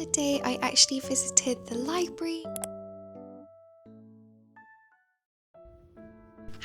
other day I actually visited the library.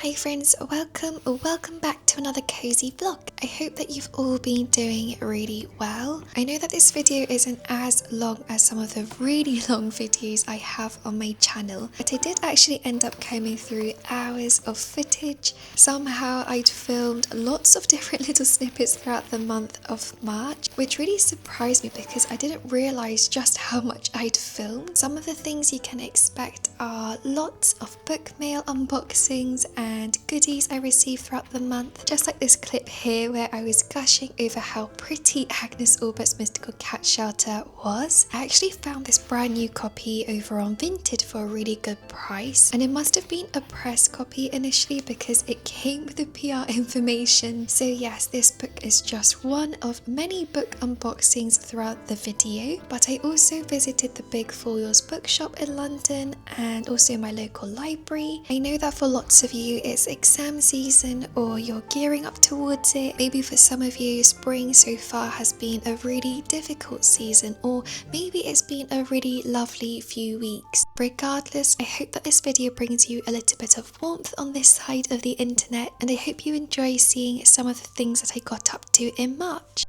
Hi friends, welcome back to another cozy vlog. I hope that you've all been doing really well. I know that this video isn't as long as some of the really long videos I have on my channel, but I did actually end up combing through hours of footage. Somehow I'd filmed lots of different little snippets throughout the month of March, which really surprised me because I didn't realise just how much I'd filmed. Some of the things you can expect are lots of book mail unboxings and goodies I received throughout the month, just like this clip here where I was gushing over how pretty Agnes Aubert's Mystical Cat Shelter was. I actually found this brand new copy over on Vinted for a really good price, and it must have been a press copy initially because it came with the PR information. So yes, this book is just one of many book unboxings throughout the video, but I also visited the big Foyles bookshop in London and also my local library. I know that for lots of you it's exam season or you're gearing up towards it. Maybe for some of you spring so far has been a really difficult season, or maybe it's been a really lovely few weeks. Regardless, I hope that this video brings you a little bit of warmth on this side of the internet, and I hope you enjoy seeing some of the things that I got up to in March.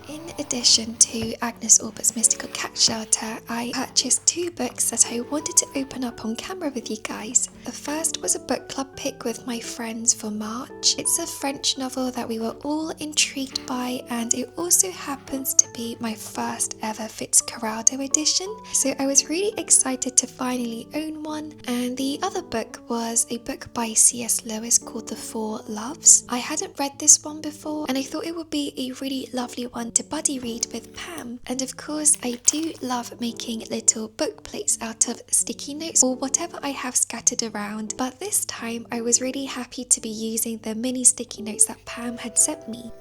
In addition to Agnes Aubert's Mystical Cat Shelter, I purchased two books that I wanted to open up on camera with you guys. The first was a book club pick with my friends for March. It's a French novel that we were all intrigued by, and it also happens to be my first ever Fitzcarraldo edition, so I was really excited to finally own one. And the other book was a book by C.S. Lewis called The Four Loves. I hadn't read this one before, and I thought it would be a really lovely one to buddy read with Pam. And of course I do love making little book plates out of sticky notes or whatever I have scattered around, but this time I was really happy to be using the mini sticky notes that Pam had sent me.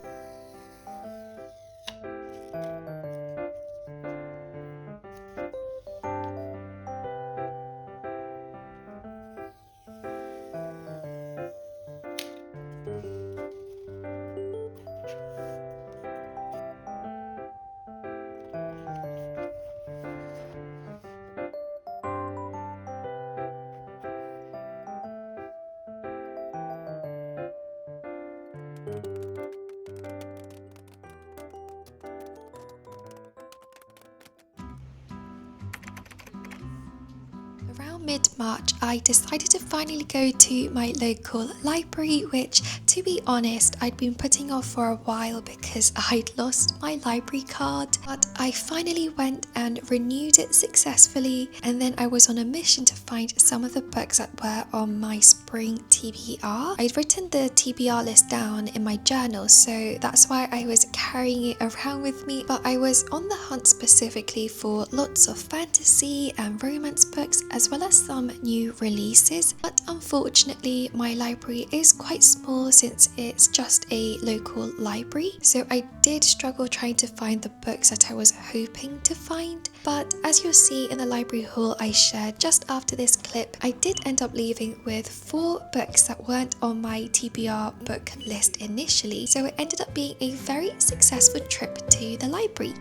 Around mid-March, I decided to finally go to my local library, which, to be honest, I'd been putting off for a while because I'd lost my library card. But I finally went and renewed it successfully, and then I was on a mission to find some of the books that were on my spring TBR. I'd written the TBR list down in my journal, so that's why I was carrying it around with me, but I was on the hunt specifically for lots of fantasy and romance books, as well as some new releases. But unfortunately my library is quite small since it's just a local library, so I did struggle trying to find the books that I was hoping to find. But as you'll see in the library haul I shared just after this clip, I did end up leaving with 4 books that weren't on my TBR book list initially, so it ended up being a very successful trip to the library.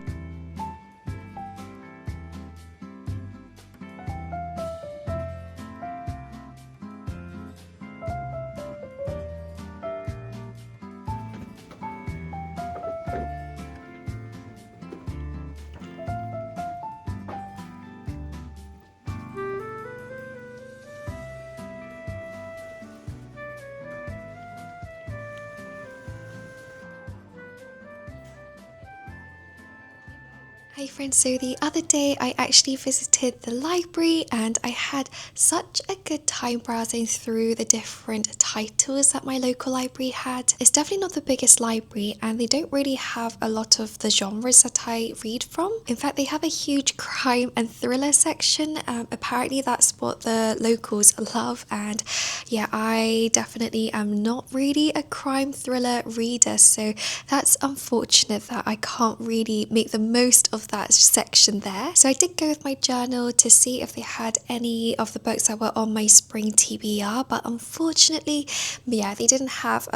Hi friends, so the other day I actually visited the library and I had such a good time browsing through the different titles that my local library had. It's definitely not the biggest library and they don't really have a lot of the genres that I read from. In fact, they have a huge crime and thriller section. Apparently that's what the locals love, and yeah, I definitely am not really a crime thriller reader, so that's unfortunate that I can't really make the most of that section there. So I did go with my journal to see if they had any of the books that were on my spring TBR, but unfortunately, yeah, they didn't have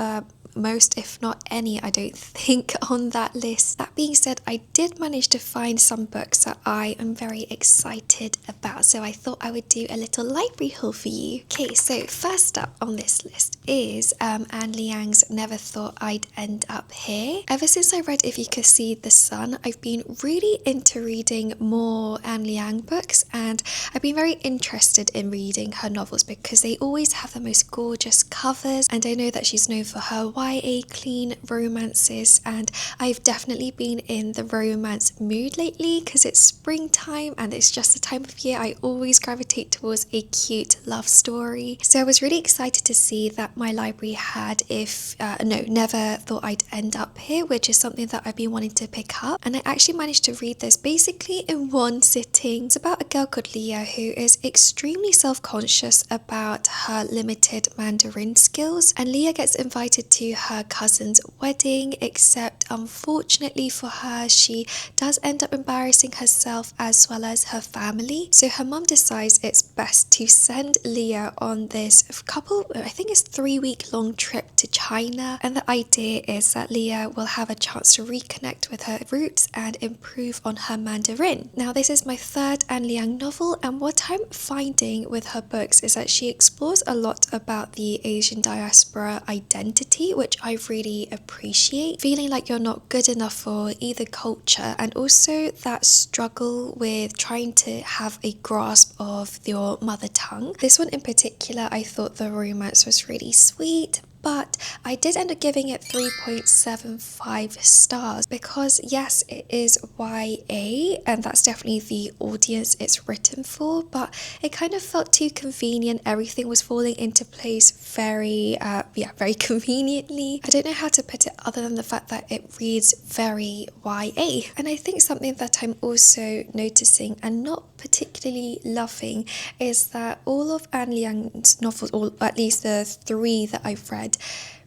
most, if not any, I don't think, on that list. That being said, I did manage to find some books that I am very excited about, so I thought I would do a little library haul for you. Okay, so first up on this list is Anne Liang's Never Thought I'd End Up Here. Ever since I read If You Could See the Sun, I've been really into reading more Anne Liang books, and I've been very interested in reading her novels because they always have the most gorgeous covers, and I know that she's known for her YA clean romances, and I've definitely been in the romance mood lately because it's springtime and it's just the time of year I always gravitate towards a cute love story. So I was really excited to see that my library had Never Thought I'd End Up Here, which is something that I've been wanting to pick up, and I actually managed to read this basically in one sitting. It's about a girl called Leah who is extremely self-conscious about her limited Mandarin skills, and Leah gets invited to her cousin's wedding, except unfortunately for her, she does end up embarrassing herself as well as her family. So her mum decides it's best to send Leah on this I think it's 3-week long trip to China, and the idea is that Leah will have a chance to reconnect with her roots and improve on her Mandarin. Now, this is my third Anne Liang novel, and what I'm finding with her books is that she explores a lot about the Asian diaspora identity, which I really appreciate. Feeling like you're not good enough for either culture, and also that struggle with trying to have a grasp of your mother tongue. This one in particular, I thought the romance was really sweet, but I did end up giving it 3.75 stars because yes, it is YA and that's definitely the audience it's written for, but it kind of felt too convenient. Everything was falling into place very conveniently. I don't know how to put it other than the fact that it reads very YA. And I think something that I'm also noticing and not particularly loving is that all of Anne Liang's novels, or at least the 3 that I've read,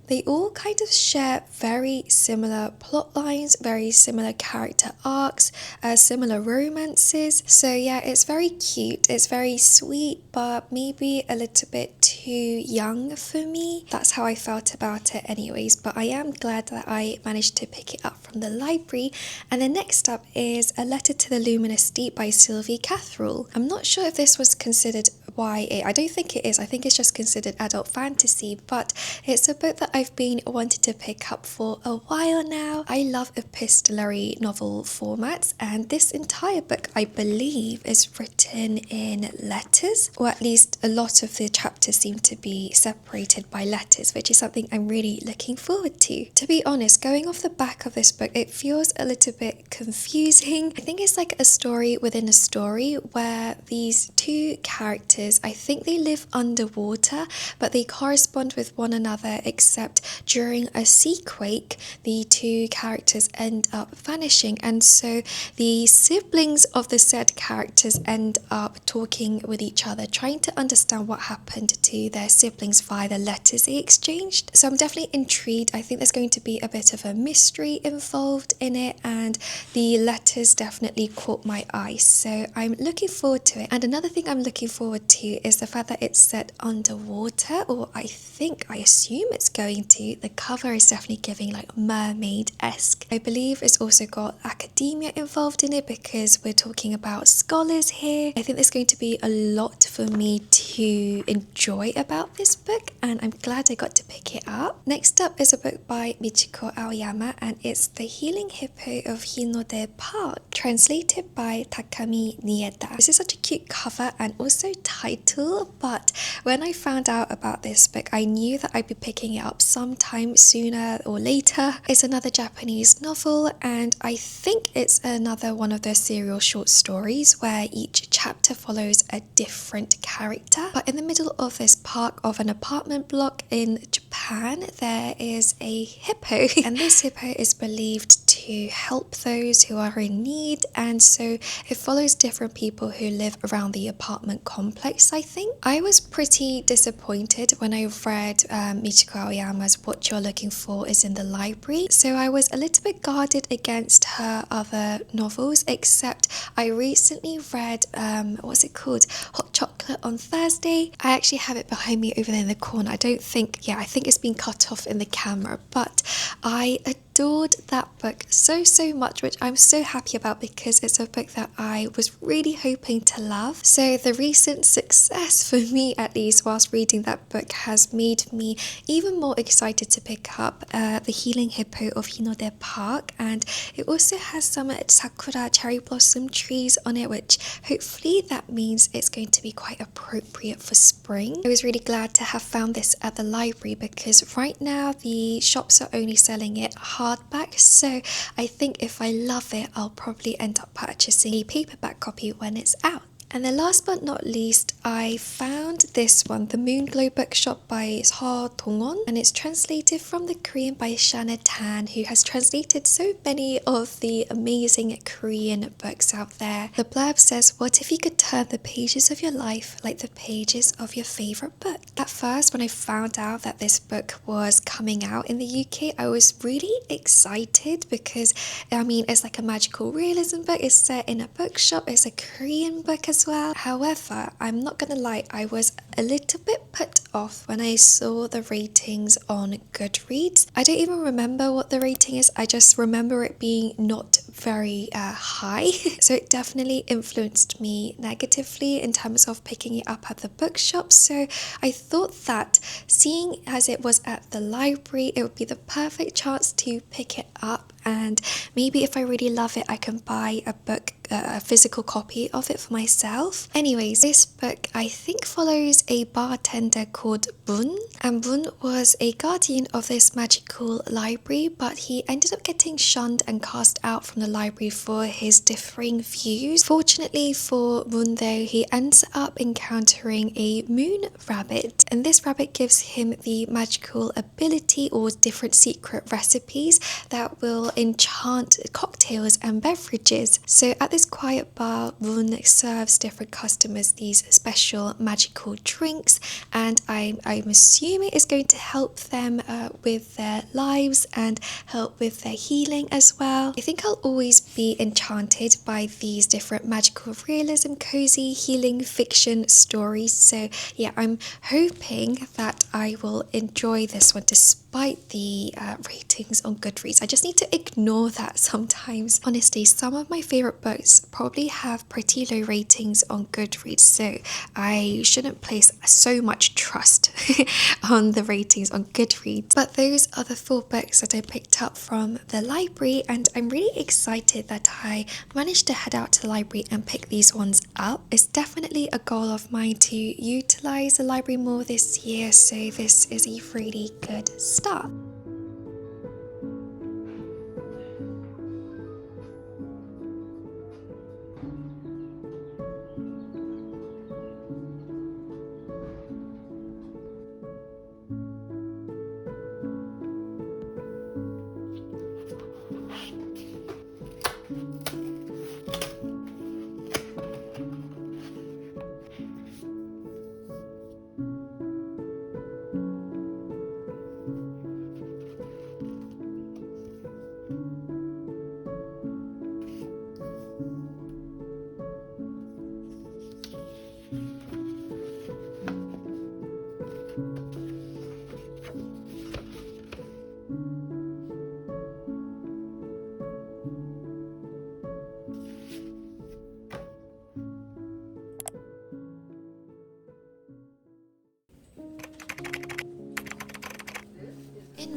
they all kind of share very similar plot lines, very similar character arcs, similar romances. So yeah, it's very cute, it's very sweet, but maybe a little bit too young for me. That's how I felt about it anyways, but I am glad that I managed to pick it up from the library. And then next up is A Letter to the Luminous Deep by Sylvie Catherall. I'm not sure if this was considered YA. I don't think it is. I think it's just considered adult fantasy, but it's a book that I've been wanting to pick up for a while now. I love epistolary novel formats, and this entire book, I believe, is written in letters, or at least a lot of the chapters seem to be separated by letters, which is something I'm really looking forward to. To be honest, going off the back of this book, it feels a little bit confusing. I think it's like a story within a story where these 2 characters, I think they live underwater, but they correspond with one another, except during a seaquake, the 2 characters end up vanishing, and so the siblings of the said characters end up talking with each other, trying to understand what happened to their siblings via the letters they exchanged. So I'm definitely intrigued. I think there's going to be a bit of a mystery involved in it, and the letters definitely caught my eye, so I'm looking forward to it. And another thing I'm looking forward to is the fact that it's set underwater, or I assume it's going to. The cover is definitely giving like mermaid-esque. I believe it's also got academia involved in it because we're talking about scholars here. I think there's going to be a lot for me to enjoy about this book, and I'm glad I got to pick it up. Next up is a book by Michiko Aoyama, and it's The Healing Hippo of Hinode Park, translated by Takami Nieda. This is such a cute cover and also title, but when I found out about this book, I knew that I'd be picking it up sometime sooner or later. It's another Japanese novel, and I think it's another one of those serial short stories where each chapter follows a different character. But in the middle of this park of an apartment block in Japan, there is a hippo, and this hippo is believed to help those who are in need, and so it follows different people who live around the apartment complex, I think. I was pretty disappointed when I read Michiko Aoyama's What You're Looking For Is in the Library, so I was a little bit guarded against her other novels, except I recently read, what's it called? Hot Chocolate on Thursday. I actually have it behind me over there in the corner. I think it's been cut off in the camera, but I adored that book so much, which I'm so happy about because it's a book that I was really hoping to love. So the recent success, for me at least, whilst reading that book has made me even more excited to pick up The Healing Hippo of Hinode Park, and it also has some sakura cherry blossom trees on it, which hopefully that means it's going to be quite appropriate for spring. I was really glad to have found this at the library because right now the shops are only selling it hardback, so I think if I love it, I'll probably end up purchasing a paperback copy when it's out. And then last but not least, I found this one, The Moonglow Bookshop by Seo Dong-won, and it's translated from the Korean by Shana Tan, who has translated so many of the amazing Korean books out there. The blurb says, "What if you could turn the pages of your life like the pages of your favorite book?" At first, when I found out that this book was coming out in the UK, I was really excited because, I mean, it's like a magical realism book, it's set in a bookshop, it's a Korean book as well. However, I'm not gonna lie, I was a little bit put off when I saw the ratings on Goodreads. I don't even remember what the rating is, I just remember it being not very high. So it definitely influenced me negatively in terms of picking it up at the bookshop. So I thought that seeing as it was at the library, it would be the perfect chance to pick it up, and maybe if I really love it, I can buy a physical copy of it for myself. Anyways, this book I think follows a bartender called Bun, and Bun was a guardian of this magical library, but he ended up getting shunned and cast out from the library for his differing views. Fortunately for Bun though, he ends up encountering a moon rabbit, and this rabbit gives him the magical ability or different secret recipes that will enchant cocktails and beverages. So at this quiet bar, Bun serves different customers these special magical drinks, and I'm assuming it's going to help them with their lives and help with their healing as well. I think I'll always be enchanted by these different magical realism, cozy, healing fiction stories. So yeah, I'm hoping that I will enjoy this one despite the ratings on Goodreads. I just need to ignore that sometimes. Honestly, some of my favorite books probably have pretty low ratings on Goodreads, so I shouldn't place so much trust on the ratings on Goodreads. But those are the 4 books that I picked up from the library, and I'm really excited that I managed to head out to the library and pick these ones up. It's definitely a goal of mine to utilize the library more this year, so this is a really good start.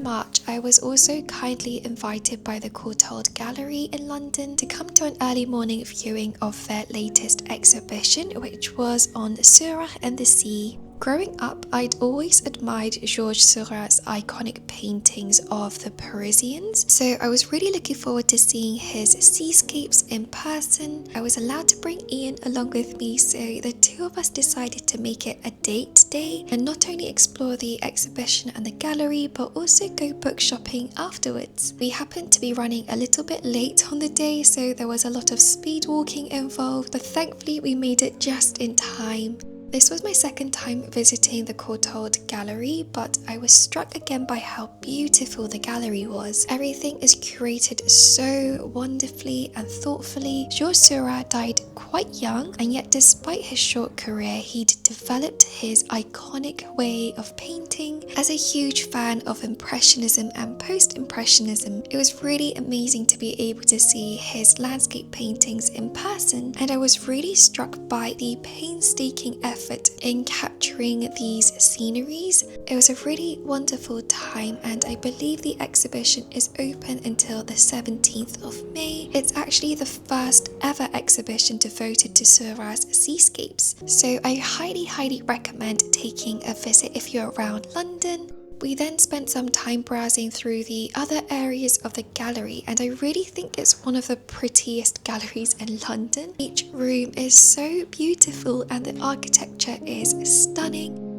March, I was also kindly invited by the Courtald Gallery in London to come to an early morning viewing of their latest exhibition, which was on Seurat and the Sea. Growing up, I'd always admired Georges Seurat's iconic paintings of the Parisians, so I was really looking forward to seeing his seascapes in person. I was allowed to bring Ian along with me, so the two of us decided to make it a date day and not only explore the exhibition and the gallery, but also go book shopping afterwards. We happened to be running a little bit late on the day, so there was a lot of speed walking involved, but thankfully we made it just in time. This was my second time visiting the Courtald Gallery, but I was struck again by how beautiful the gallery was. Everything is curated so wonderfully and thoughtfully. Georges Seurat died quite young, and yet despite his short career, he'd developed his iconic way of painting. As a huge fan of Impressionism and Post-Impressionism, it was really amazing to be able to see his landscape paintings in person, and I was really struck by the painstaking effort in capturing these sceneries. It was a really wonderful time, and I believe the exhibition is open until the 17th of May. It's actually the first ever exhibition devoted to Seurat's seascapes, so I highly recommend taking a visit if you're around London. We then spent some time browsing through the other areas of the gallery, and I really think it's one of the prettiest galleries in London. Each room is so beautiful and the architecture is stunning.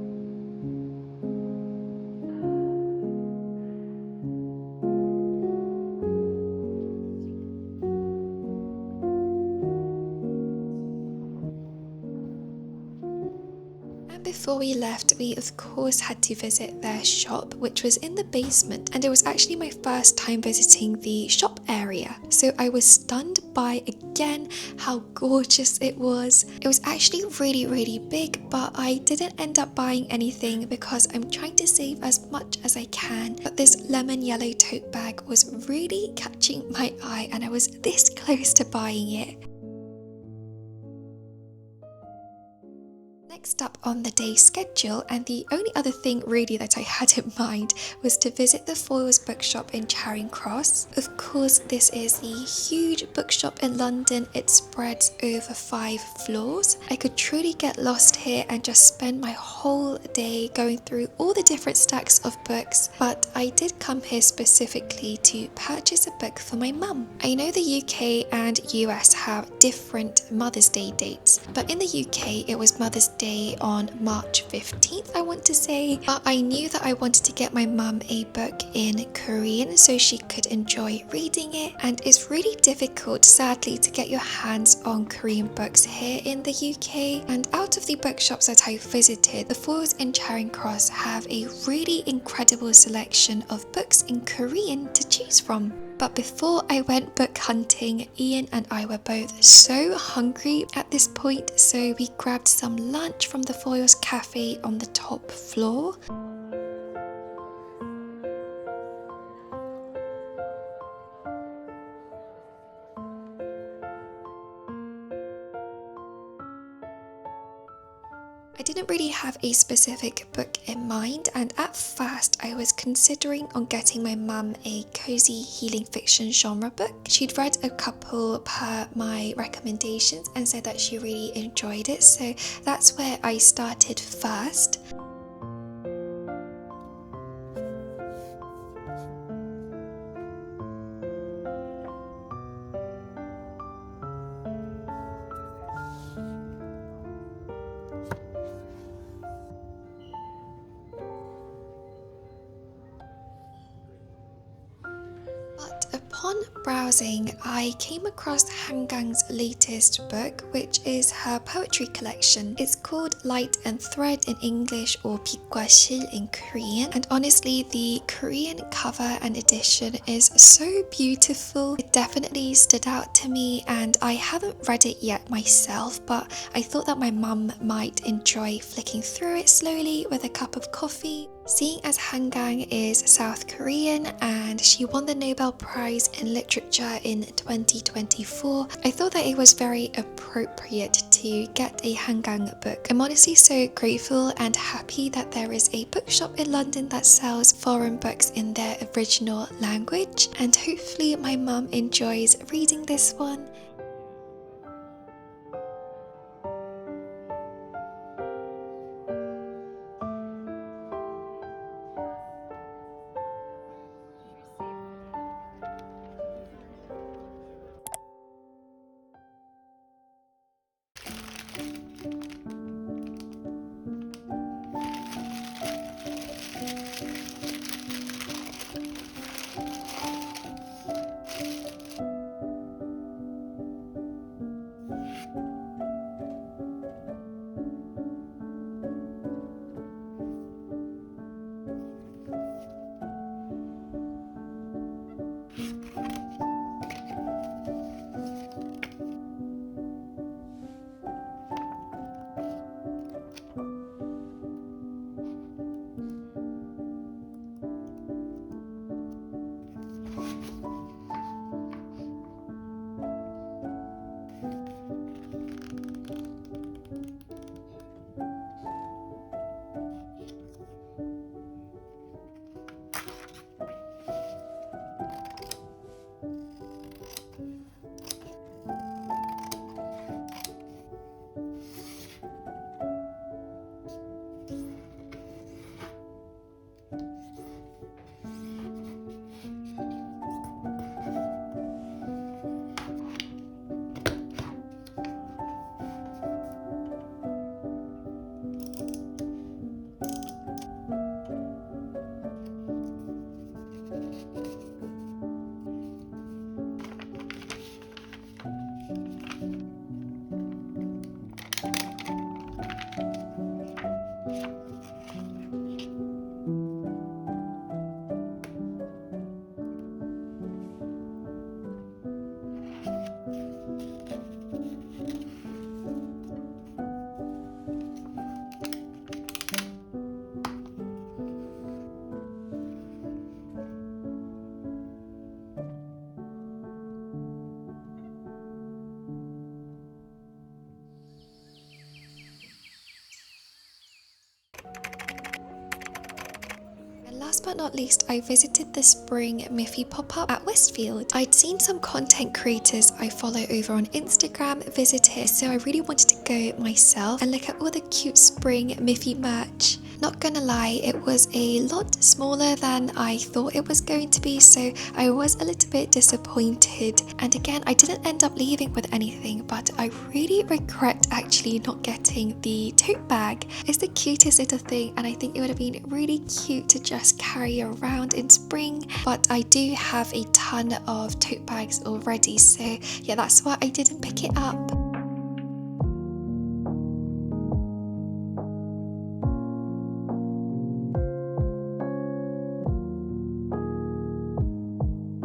Before we left, we of course had to visit their shop, which was in the basement, and it was actually my first time visiting the shop area, so I was stunned by again how gorgeous it was. It was actually really big, but I didn't end up buying anything because I'm trying to save as much as I can. But this lemon yellow tote bag was really catching my eye, and I was this close to buying it. Next up on the day's schedule, and the only other thing really that I had in mind, was to visit the Foyles bookshop in Charing Cross. Of course, this is the huge bookshop in London. It spreads over 5 floors. I could truly get lost here and just spend my whole day going through all the different stacks of books, but I did come here specifically to purchase a book for my mum. I know the UK and US have different Mother's Day dates, but in the UK it was Mother's Day on March 15th, I want to say, but I knew that I wanted to get my mum a book in Korean so she could enjoy reading it, and it's really difficult, sadly, to get your hands on Korean books here in the UK. And out of the bookshops that I visited, the Foyles in Charing Cross have a really incredible selection of books in Korean to choose from. But before I went book hunting, Ian and I were both so hungry at this point, so we grabbed some lunch from the Foyles cafe on the top floor. I didn't really have a specific book in mind, and at first I was considering on getting my mum a cozy healing fiction genre book. She'd read a couple per my recommendations and said that she really enjoyed it, so that's where I started first. But upon browsing, I came across Hangang's latest book, which is her poetry collection. It's called Light and Thread in English, or 빛과 실 in Korean, and honestly the Korean cover and edition is so beautiful. It definitely stood out to me, and I haven't read it yet myself, but I thought that my mum might enjoy flicking through it slowly with a cup of coffee. Seeing as Hangang is South Korean and she won the Nobel Prize in Literature in 2024, I thought that it was very appropriate to get a Hangang book. I'm honestly so grateful and happy that there is a bookshop in London that sells foreign books in their original language, and hopefully my mum enjoys reading this one. Last but not least, I visited the spring Miffy pop-up at Westfield. I'd seen some content creators I follow over on Instagram visit it, so I really wanted to go myself and look at all the cute spring Miffy merch. Not gonna lie, it was a lot smaller than I thought it was going to be, so I was a little bit disappointed. And again, I didn't end up leaving with anything, but I really regret actually not getting the tote bag. It's the cutest little thing, and I think it would have been really cute to just carry around in spring, but I do have a ton of tote bags already, so yeah, that's why I didn't pick it up.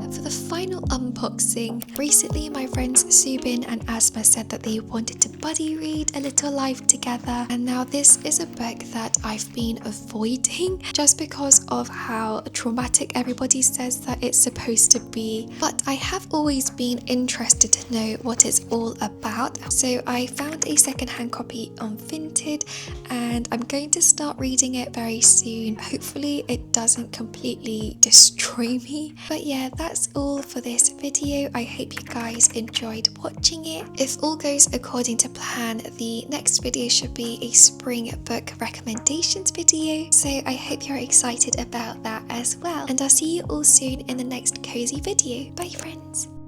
For the final unboxing, recently my friends Subin and Asma said that they wanted to buddy read A Little Life Together, and now this is a book that I've been avoiding just because of how traumatic everybody says that it's supposed to be, but I have always been interested to know what it's all about, so I found a secondhand copy on Vinted and I'm going to start reading it very soon. Hopefully it doesn't completely destroy me, but yeah, that's all for this video. I hope you guys enjoyed watching it. If all goes according to plan, the next video should be a spring book recommendations video, so I hope you're excited about that as well, and I'll see you all soon in the next cozy video. Bye friends.